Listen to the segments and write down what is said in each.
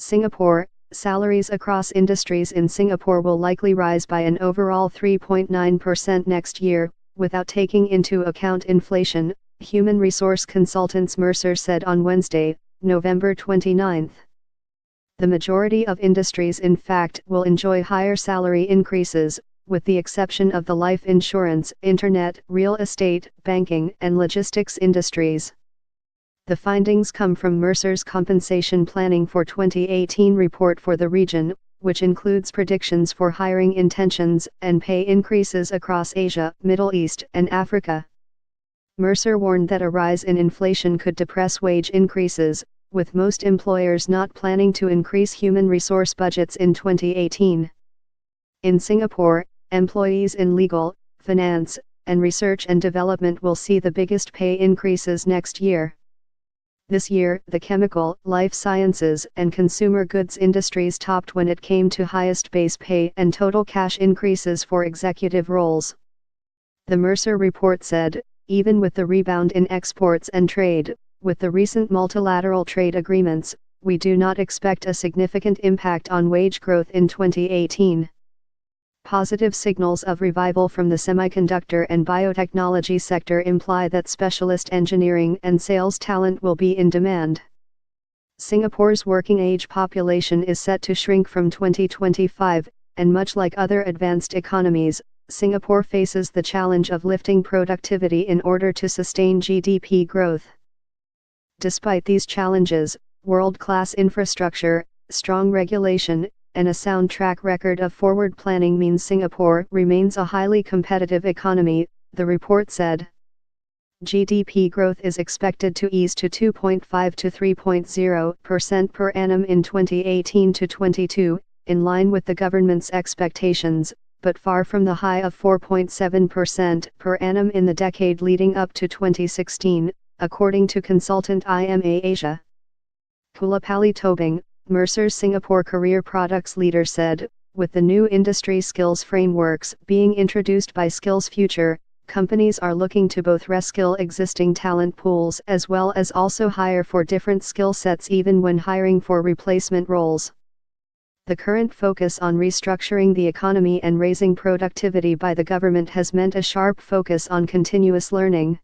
Singapore, salaries across industries in Singapore will likely rise by an overall 3.9% next year, without taking into account inflation, human resource consultants Mercer said on Wednesday, November 29. The majority of industries in fact will enjoy higher salary increases, with the exception of the life insurance, internet, real estate, banking and logistics industries. The findings come from Mercer's Compensation Planning for 2018 report for the region, which includes predictions for hiring intentions and pay increases across Asia, Middle East and Africa. Mercer warned that a rise in inflation could depress wage increases, with most employers not planning to increase human resource budgets in 2018. In Singapore, employees in legal, finance, and research and development will see the biggest pay increases next year. This year, the chemical, life sciences, and consumer goods industries topped when it came to highest base pay and total cash increases for executive roles. The Mercer report said, even with the rebound in exports and trade, with the recent multilateral trade agreements, we do not expect a significant impact on wage growth in 2018. Positive signals of revival from the semiconductor and biotechnology sector imply that specialist engineering and sales talent will be in demand. Singapore's working-age population is set to shrink from 2025, and much like other advanced economies, Singapore faces the challenge of lifting productivity in order to sustain GDP growth. Despite these challenges, world-class infrastructure, strong regulation, and a sound track record of forward planning means Singapore remains a highly competitive economy, the report said. GDP growth is expected to ease to 2.5 to 3.0% per annum in 2018 to 22, in line with the government's expectations, but far from the high of 4.7% per annum in the decade leading up to 2016, according to consultant IMA Asia. Kulapali Tobing, Mercer's Singapore Career Products leader said, with the new industry skills frameworks being introduced by Skills Future, companies are looking to both reskill existing talent pools as well as also hire for different skill sets even when hiring for replacement roles. The current focus on restructuring the economy and raising productivity by the government has meant a sharp focus on continuous learning.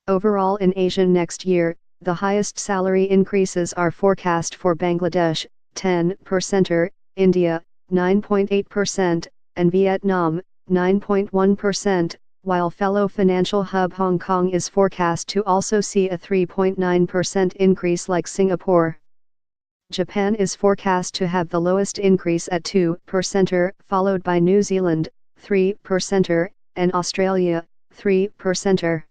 Overall in Asia next year, the highest salary increases are forecast for Bangladesh, 10%, India, 9.8%, and Vietnam, 9.1%, while fellow financial hub Hong Kong is forecast to also see a 3.9% increase like Singapore. Japan is forecast to have the lowest increase at 2%, followed by New Zealand, 3%, and Australia, 3%.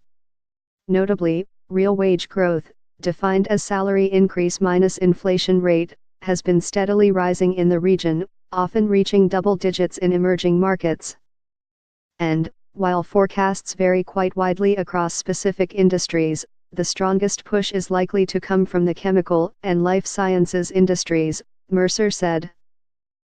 Notably, real wage growth, defined as salary increase minus inflation rate, has been steadily rising in the region, often reaching double digits in emerging markets. And, while forecasts vary quite widely across specific industries, the strongest push is likely to come from the chemical and life sciences industries, Mercer said.